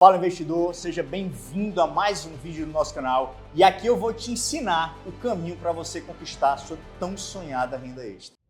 Fala investidor, seja bem-vindo a mais um vídeo do nosso canal e aqui eu vou te ensinar o caminho para você conquistar a sua tão sonhada renda extra.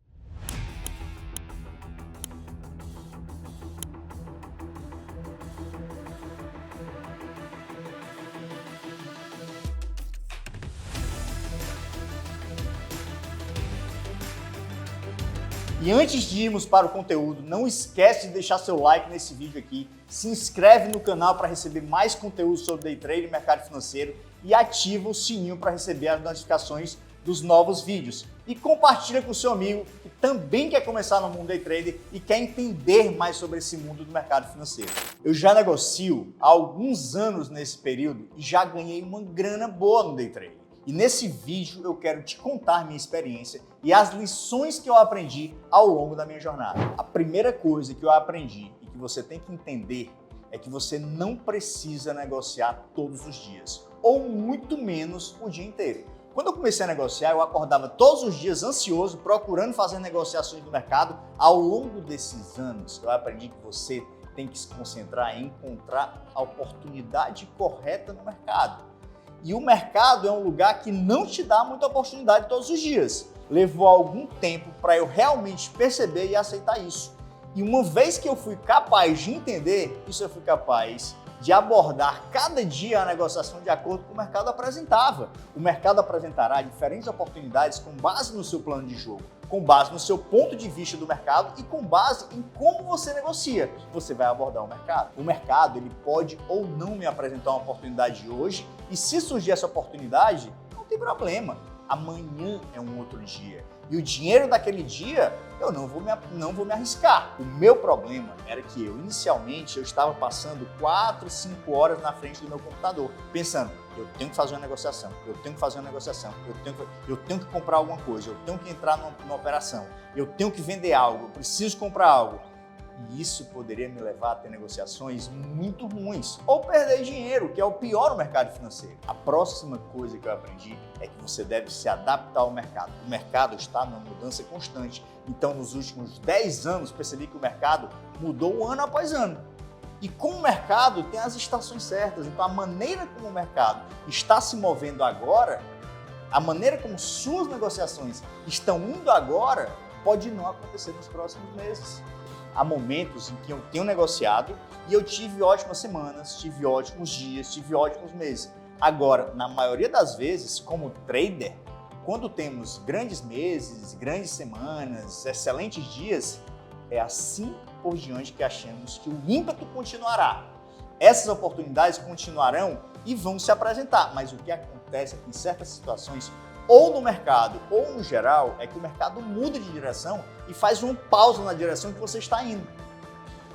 E antes de irmos para o conteúdo, não esquece de deixar seu like nesse vídeo aqui, se inscreve no canal para receber mais conteúdo sobre day trade e mercado financeiro e ativa o sininho para receber as notificações dos novos vídeos. E compartilha com seu amigo que também quer começar no mundo day trader e quer entender mais sobre esse mundo do mercado financeiro. Eu já negocio há alguns anos nesse período e já ganhei uma grana boa no day trade. E nesse vídeo eu quero te contar minha experiência e as lições que eu aprendi ao longo da minha jornada. A primeira coisa que eu aprendi e que você tem que entender é que você não precisa negociar todos os dias, ou muito menos o dia inteiro. Quando eu comecei a negociar, eu acordava todos os dias ansioso, procurando fazer negociações do mercado. Ao longo desses anos, eu aprendi que você tem que se concentrar em encontrar a oportunidade correta no mercado. E o mercado é um lugar que não te dá muita oportunidade todos os dias. Levou algum tempo para eu realmente perceber e aceitar isso. E uma vez que eu fui capaz de entender isso, eu fui capaz de abordar cada dia a negociação de acordo com o que o mercado apresentava. O mercado apresentará diferentes oportunidades com base no seu plano de jogo, com base no seu ponto de vista do mercado e com base em como você negocia. Você vai abordar o mercado. O mercado ele pode ou não me apresentar uma oportunidade hoje e se surgir essa oportunidade, não tem problema. Amanhã é um outro dia. E o dinheiro daquele dia, eu não vou me arriscar. O meu problema era que inicialmente, eu estava passando 4, 5 horas na frente do meu computador, pensando, eu tenho que fazer uma negociação, eu tenho que fazer uma negociação, eu tenho que comprar alguma coisa, eu tenho que entrar numa operação, eu tenho que vender algo, eu preciso comprar algo. E isso poderia me levar a ter negociações muito ruins ou perder dinheiro, que é o pior no mercado financeiro. A próxima coisa que eu aprendi é que você deve se adaptar ao mercado. O mercado está numa mudança constante. Então, nos últimos 10 anos, percebi que o mercado mudou ano após ano. E com o mercado tem as estações certas. Então, a maneira como o mercado está se movendo agora, a maneira como suas negociações estão indo agora, pode não acontecer nos próximos meses. Há momentos em que eu tenho negociado e eu tive ótimas semanas, tive ótimos dias, tive ótimos meses. Agora, na maioria das vezes, como trader, quando temos grandes meses, grandes semanas, excelentes dias, é assim por diante que achamos que o ímpeto continuará. Essas oportunidades continuarão e vão se apresentar, mas o que acontece é que em certas situações, ou no mercado ou no geral, é que o mercado muda de direção e faz uma pausa na direção que você está indo.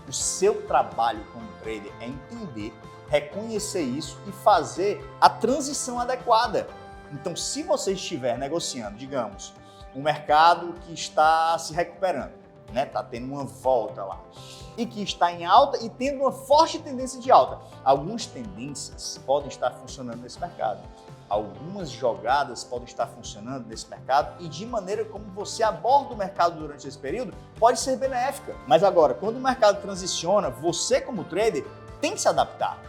O seu trabalho como trader é entender, reconhecer isso e fazer a transição adequada. Então, se você estiver negociando, digamos, um mercado que está se recuperando, está tendo uma volta lá, e que está em alta e tendo uma forte tendência de alta, algumas tendências podem estar funcionando nesse mercado. Algumas jogadas podem estar funcionando nesse mercado e de maneira como você aborda o mercado durante esse período pode ser benéfica. Mas agora, quando o mercado transiciona, você como trader tem que se adaptar.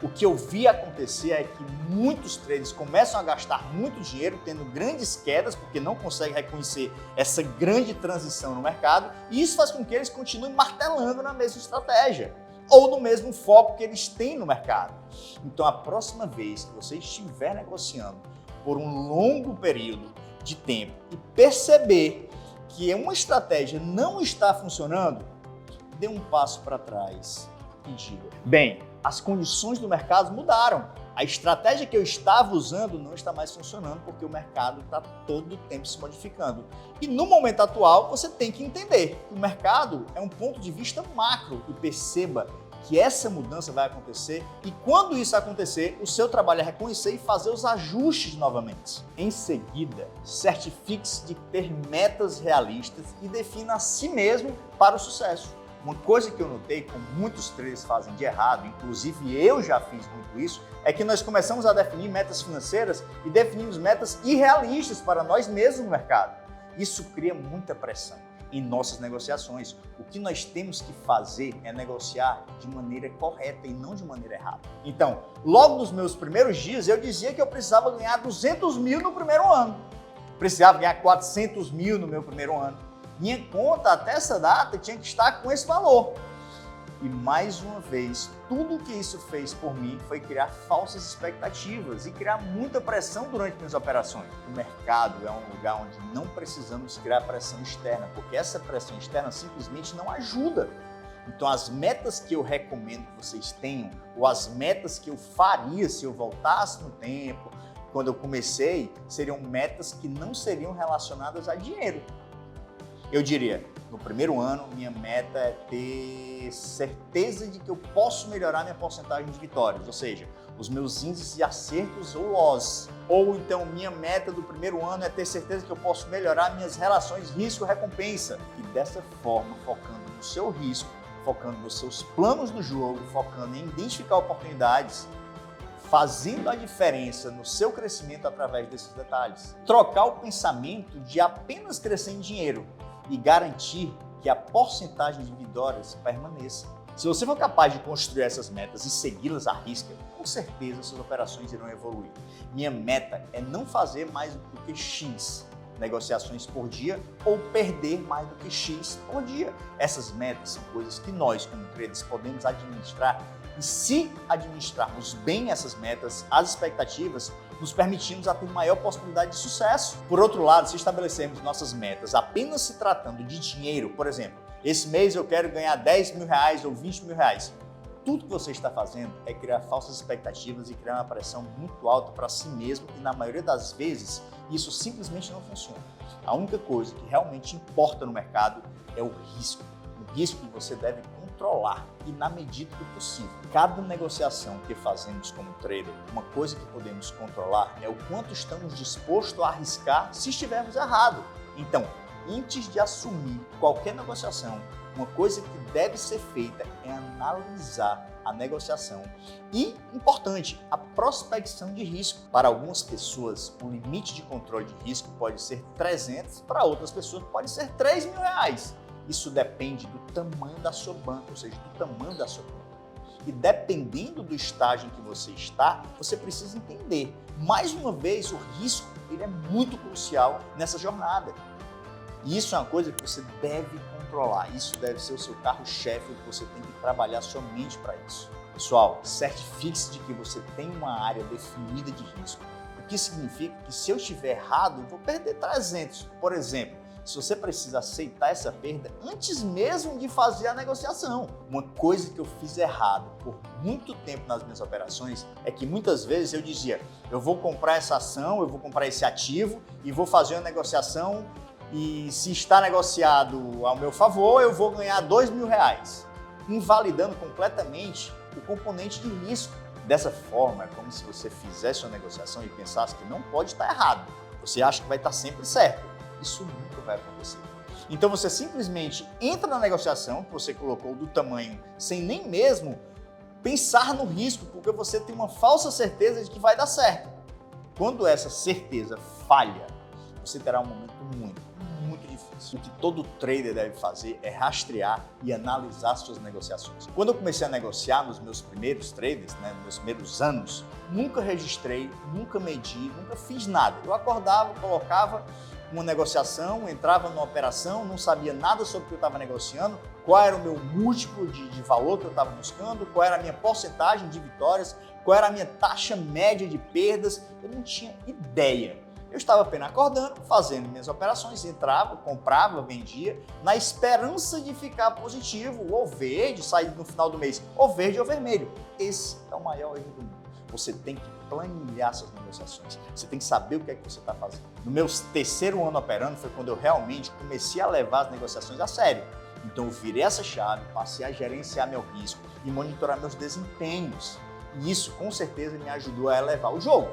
O que eu vi acontecer é que muitos traders começam a gastar muito dinheiro, tendo grandes quedas, porque não conseguem reconhecer essa grande transição no mercado, e isso faz com que eles continuem martelando na mesma estratégia ou no mesmo foco que eles têm no mercado. Então, a próxima vez que você estiver negociando por um longo período de tempo e perceber que uma estratégia não está funcionando, dê um passo para trás e diga, bem, as condições do mercado mudaram. A estratégia que eu estava usando não está mais funcionando porque o mercado está todo o tempo se modificando. E no momento atual, você tem que entender que o mercado é um ponto de vista macro e perceba que essa mudança vai acontecer e quando isso acontecer, o seu trabalho é reconhecer e fazer os ajustes novamente. Em seguida, certifique-se de ter metas realistas e defina a si mesmo para o sucesso. Uma coisa que eu notei que muitos traders fazem de errado, inclusive eu já fiz muito isso, é que nós começamos a definir metas financeiras e definimos metas irrealistas para nós mesmos no mercado. Isso cria muita pressão. em nossas negociações. O que nós temos que fazer é negociar de maneira correta e não de maneira errada. Então, logo nos meus primeiros dias, eu dizia que eu precisava ganhar 200 mil no primeiro ano. Precisava ganhar 400 mil no meu primeiro ano. Minha conta até essa data tinha que estar com esse valor. E mais uma vez, tudo que isso fez por mim foi criar falsas expectativas e criar muita pressão durante minhas operações. O mercado é um lugar onde não precisamos criar pressão externa, porque essa pressão externa simplesmente não ajuda. Então, as metas que eu recomendo que vocês tenham, ou as metas que eu faria se eu voltasse no tempo, quando eu comecei, seriam metas que não seriam relacionadas a dinheiro. Eu diria, no primeiro ano, minha meta é ter certeza de que eu posso melhorar minha porcentagem de vitórias, ou seja, os meus índices de acertos ou loss. Ou então, minha meta do primeiro ano é ter certeza que eu posso melhorar minhas relações risco-recompensa. E dessa forma, focando no seu risco, focando nos seus planos do jogo, focando em identificar oportunidades, fazendo a diferença no seu crescimento através desses detalhes. Trocar o pensamento de apenas crescer em dinheiro e garantir que a porcentagem de vitórias permaneça. Se você for capaz de construir essas metas e segui-las à risca, com certeza suas operações irão evoluir. Minha meta é não fazer mais do que X negociações por dia ou perder mais do que X por dia. Essas metas são coisas que nós, como traders, podemos administrar e se administrarmos bem essas metas, as expectativas, nos permitimos a ter maior possibilidade de sucesso. Por outro lado, se estabelecermos nossas metas apenas se tratando de dinheiro, por exemplo, esse mês eu quero ganhar 10 mil reais ou 20 mil reais, tudo que você está fazendo é criar falsas expectativas e criar uma pressão muito alta para si mesmo e na maioria das vezes isso simplesmente não funciona. A única coisa que realmente importa no mercado é o risco que você deve controlar e na medida do possível. Cada negociação que fazemos como trader, uma coisa que podemos controlar é o quanto estamos dispostos a arriscar se estivermos errados. Então, antes de assumir qualquer negociação, uma coisa que deve ser feita é analisar a negociação e, importante, a prospecção de risco. Para algumas pessoas, o limite de controle de risco pode ser 300, para outras pessoas pode ser 3 mil reais. Isso depende do tamanho da sua banca, ou seja, do tamanho da sua conta. E dependendo do estágio em que você está, você precisa entender. Mais uma vez, o risco ele é muito crucial nessa jornada. E isso é uma coisa que você deve controlar. Isso deve ser o seu carro-chefe, que você tem que trabalhar somente para isso. Pessoal, certifique-se de que você tem uma área definida de risco. O que significa que se eu estiver errado, eu vou perder 300, por exemplo. Se você precisa aceitar essa perda antes mesmo de fazer a negociação. Uma coisa que eu fiz errado por muito tempo nas minhas operações é que muitas vezes eu dizia, eu vou comprar essa ação, eu vou comprar esse ativo e vou fazer uma negociação e se está negociado ao meu favor, eu vou ganhar 2 mil reais, invalidando completamente o componente de risco. Dessa forma, é como se você fizesse uma negociação e pensasse que não pode estar errado. Você acha que vai estar sempre certo. Isso nunca vai acontecer. Então você simplesmente entra na negociação que você colocou do tamanho sem nem mesmo pensar no risco, porque você tem uma falsa certeza de que vai dar certo. Quando essa certeza falha, você terá um momento muito difícil. O que todo trader deve fazer é rastrear e analisar suas negociações. Quando eu comecei a negociar nos meus primeiros traders, nos meus primeiros anos, nunca registrei, nunca medi, nunca fiz nada. Eu acordava, colocava uma negociação, entrava numa operação, não sabia nada sobre o que eu estava negociando, qual era o meu múltiplo de valor que eu estava buscando, qual era a minha porcentagem de vitórias, qual era a minha taxa média de perdas, eu não tinha ideia. Eu estava apenas acordando, fazendo minhas operações, entrava, comprava, vendia, na esperança de ficar positivo, ou verde, sair no final do mês, ou verde ou vermelho. Esse é o maior erro do mundo. Você tem que planilhar suas negociações. Você tem que saber o que é que você está fazendo. No meu terceiro ano operando foi quando eu realmente comecei a levar as negociações a sério. Então eu virei essa chave, passei a gerenciar meu risco e monitorar meus desempenhos. E isso com certeza me ajudou a elevar o jogo.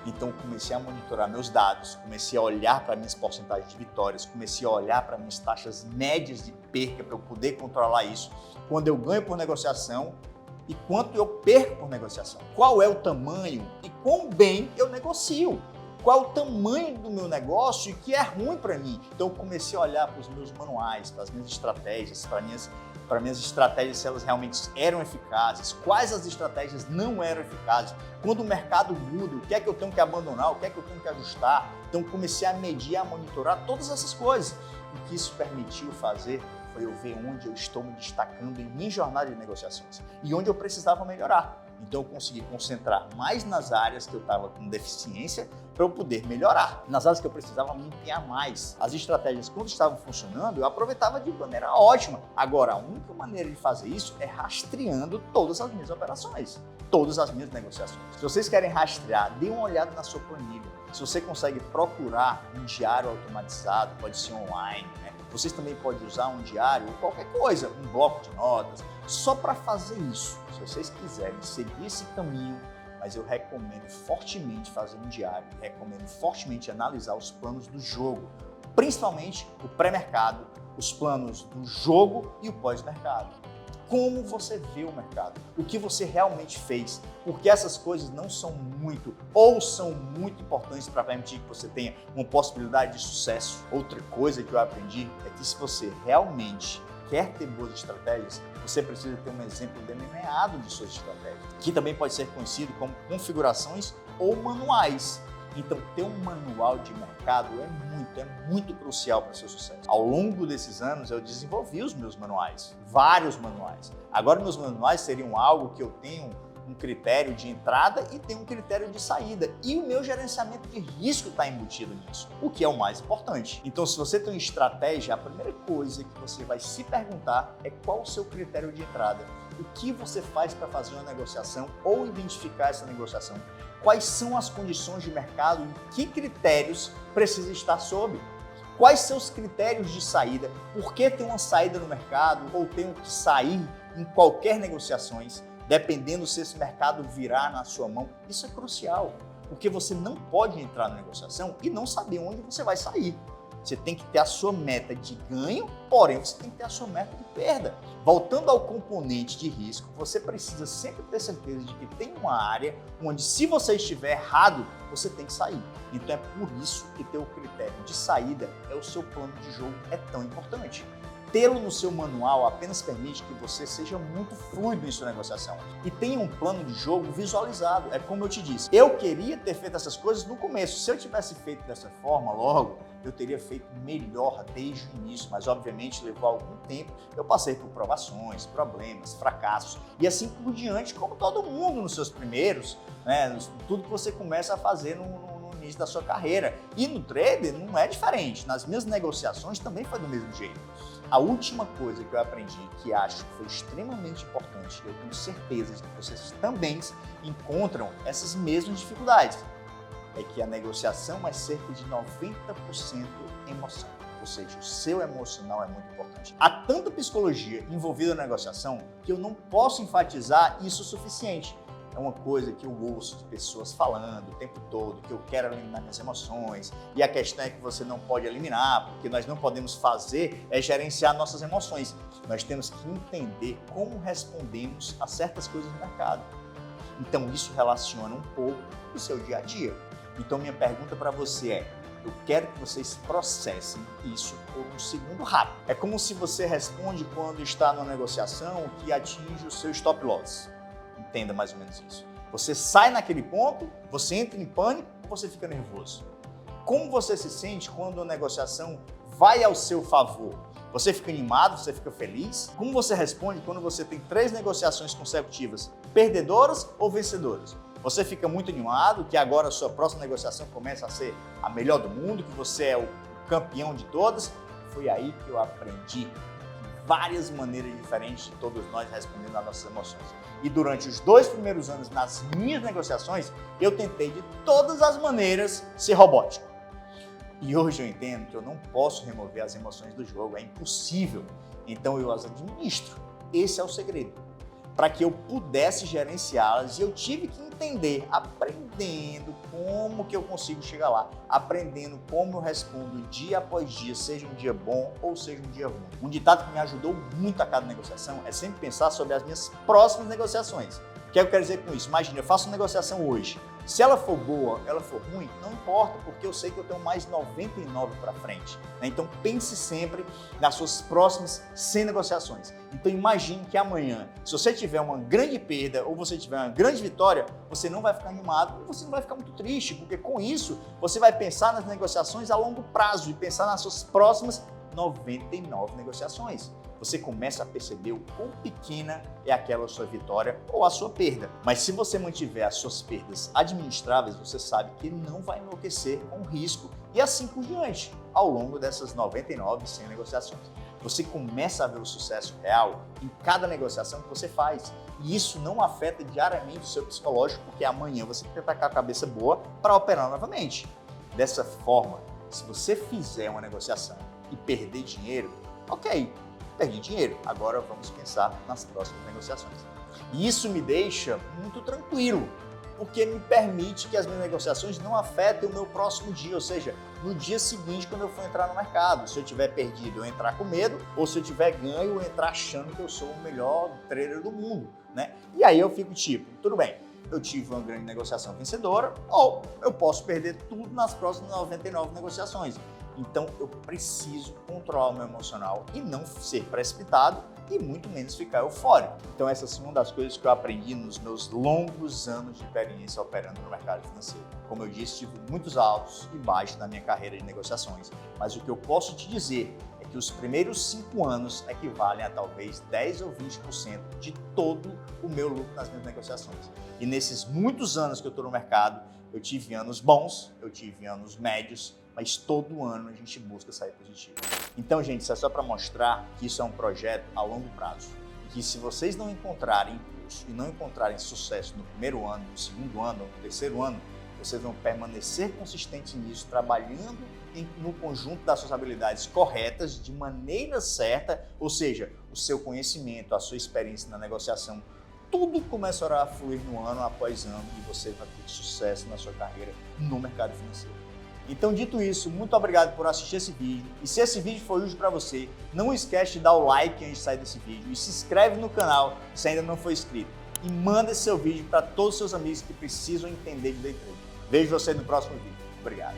Então comecei a monitorar meus dados, comecei a olhar para minhas porcentagens de vitórias, comecei a olhar para minhas taxas médias de perca para eu poder controlar isso. Quando eu ganho por negociação e quanto eu perco por negociação. Qual é o tamanho e quão bem eu negocio. qual é o tamanho do meu negócio e o que é ruim para mim. Então eu comecei a olhar para os meus manuais, para as minhas estratégias, para minhas estratégias, se elas realmente eram eficazes, quais as estratégias não eram eficazes, quando o mercado muda, o que é que eu tenho que abandonar, o que é que eu tenho que ajustar. Então comecei a medir, a monitorar todas essas coisas. O que isso permitiu fazer foi eu ver onde eu estou me destacando em minha jornada de negociações e onde eu precisava melhorar. Então eu consegui concentrar mais nas áreas que eu estava com deficiência para eu poder melhorar, nas áreas que eu precisava me empenhar mais. As estratégias, quando estavam funcionando, eu aproveitava de maneira ótima. Agora, a única maneira de fazer isso é rastreando todas as minhas operações, todas as minhas negociações. Se vocês querem rastrear, dê uma olhada na sua planilha. Se você consegue procurar um diário automatizado, pode ser online, né? Vocês também podem usar um diário ou qualquer coisa, um bloco de notas, só para fazer isso. Se vocês quiserem seguir esse caminho, mas eu recomendo fortemente fazer um diário, recomendo fortemente analisar os planos do jogo, principalmente o pré-mercado, os planos do jogo e o pós-mercado. Como você vê o mercado, o que você realmente fez, porque essas coisas não são muito ou são muito importantes para permitir que você tenha uma possibilidade de sucesso. Outra coisa que eu aprendi é que se você realmente quer ter boas estratégias, você precisa ter um exemplo delineado de suas estratégias, que também pode ser conhecido como configurações ou manuais. Então, ter um manual de mercado é muito crucial para o seu sucesso. Ao longo desses anos, eu desenvolvi os meus manuais, vários manuais. Agora, meus manuais seriam algo que eu tenho um critério de entrada e tenho um critério de saída. E o meu gerenciamento de risco está embutido nisso, o que é o mais importante. Então, se você tem uma estratégia, a primeira coisa que você vai se perguntar é qual o seu critério de entrada. O que você faz para fazer uma negociação ou identificar essa negociação? Quais são as condições de mercado e que critérios precisa estar sob? Quais são os critérios de saída? Por que tem uma saída no mercado ou tenho que sair em qualquer negociações, dependendo se esse mercado virar na sua mão? Isso é crucial, porque você não pode entrar na negociação e não saber onde você vai sair. Você tem que ter a sua meta de ganho, porém você tem que ter a sua meta de perda. Voltando ao componente de risco, você precisa sempre ter certeza de que tem uma área onde, se você estiver errado, você tem que sair. Então é por isso que ter o critério de saída é o seu plano de jogo é tão importante. Tê-lo no seu manual apenas permite que você seja muito fluido em sua negociação e tenha um plano de jogo visualizado. É como eu te disse, eu queria ter feito essas coisas no começo. Se eu tivesse feito dessa forma logo, eu teria feito melhor desde o início, mas obviamente levou algum tempo. Eu passei por provações, problemas, fracassos e assim por diante, como todo mundo nos seus primeiros, né, tudo que você começa a fazer no início da sua carreira. E no trader não é diferente, nas minhas negociações também foi do mesmo jeito. A última coisa que eu aprendi, que acho que foi extremamente importante, eu tenho certeza de que vocês também encontram essas mesmas dificuldades, é que a negociação é cerca de 90% emoção, ou seja, o seu emocional é muito importante. Há tanta psicologia envolvida na negociação que eu não posso enfatizar isso o suficiente. É uma coisa que eu ouço de pessoas falando o tempo todo, que eu quero eliminar minhas emoções. E a questão é que você não pode eliminar, porque nós não podemos fazer é gerenciar nossas emoções. Nós temos que entender como respondemos a certas coisas no mercado. Então isso relaciona um pouco com o seu dia a dia. Então minha pergunta para você é, eu quero que vocês processem isso por um segundo rápido. É como se você responde quando está numa negociação que atinge o seu stop loss. Entenda mais ou menos isso. Você sai naquele ponto, você entra em pânico ou você fica nervoso? Como você se sente quando a negociação vai ao seu favor? Você fica animado, você fica feliz? Como você responde quando você tem 3 negociações consecutivas, perdedoras ou vencedoras? Você fica muito animado que agora a sua próxima negociação começa a ser a melhor do mundo, que você é o campeão de todas? Foi aí que eu aprendi várias maneiras diferentes de todos nós respondendo às nossas emoções. E durante os 2 primeiros anos nas minhas negociações, eu tentei de todas as maneiras ser robótico. E hoje eu entendo que eu não posso remover as emoções do jogo, é impossível. Então eu as administro. Esse é o segredo. Para que eu pudesse gerenciá-las, eu tive que entender, aprendendo como que eu consigo chegar lá, aprendendo como eu respondo dia após dia, seja um dia bom ou seja um dia ruim. Um ditado que me ajudou muito a cada negociação é sempre pensar sobre as minhas próximas negociações. O que eu quero dizer com isso? Imagina, eu faço uma negociação hoje. Se ela for boa, ela for ruim, não importa, porque eu sei que eu tenho mais 99 para frente. Né? Então pense sempre nas suas próximas 100 negociações. Então imagine que amanhã, se você tiver uma grande perda ou você tiver uma grande vitória, você não vai ficar animado, você não vai ficar muito triste, porque com isso você vai pensar nas negociações a longo prazo e pensar nas suas próximas 99 negociações. Você começa a perceber o quão pequena é aquela sua vitória ou a sua perda. Mas se você mantiver as suas perdas administráveis, você sabe que não vai enlouquecer com o risco e assim por diante, ao longo dessas 99, 100 negociações. Você começa a ver o sucesso real em cada negociação que você faz. E isso não afeta diariamente o seu psicológico, porque amanhã você tem que estar com a cabeça boa para operar novamente. Dessa forma, se você fizer uma negociação e perder dinheiro, ok, perdi dinheiro, agora vamos pensar nas próximas negociações. E isso me deixa muito tranquilo, porque me permite que as minhas negociações não afetem o meu próximo dia, ou seja, no dia seguinte quando eu for entrar no mercado. Se eu tiver perdido, eu entrar com medo, ou se eu tiver ganho, eu entrar achando que eu sou o melhor trader do mundo, né? E aí eu fico tipo, tudo bem, eu tive uma grande negociação vencedora, ou eu posso perder tudo nas próximas 99 negociações. Então eu preciso controlar o meu emocional e não ser precipitado e muito menos ficar eufórico. Então essa é uma das coisas que eu aprendi nos meus longos anos de experiência operando no mercado financeiro. Como eu disse, tive muitos altos e baixos na minha carreira de negociações, mas o que eu posso te dizer é que os primeiros 5 anos equivalem a talvez 10 ou 20% de todo o meu lucro nas minhas negociações. E nesses muitos anos que eu estou no mercado, eu tive anos bons, eu tive anos médios, mas todo ano a gente busca sair positivo. Então, gente, isso é só para mostrar que isso é um projeto a longo prazo. E que se vocês não encontrarem impulso e não encontrarem sucesso no primeiro ano, no segundo ano, no terceiro ano, vocês vão permanecer consistentes nisso, trabalhando no conjunto das suas habilidades corretas, de maneira certa, ou seja, o seu conhecimento, a sua experiência na negociação, tudo começará a fluir no ano após ano e você vai ter sucesso na sua carreira no mercado financeiro. Então, dito isso, muito obrigado por assistir esse vídeo. E se esse vídeo foi útil para você, não esquece de dar o like antes de sair desse vídeo e se inscreve no canal se ainda não for inscrito. E manda esse seu vídeo para todos os seus amigos que precisam entender de day trade. Vejo você no próximo vídeo. Obrigado.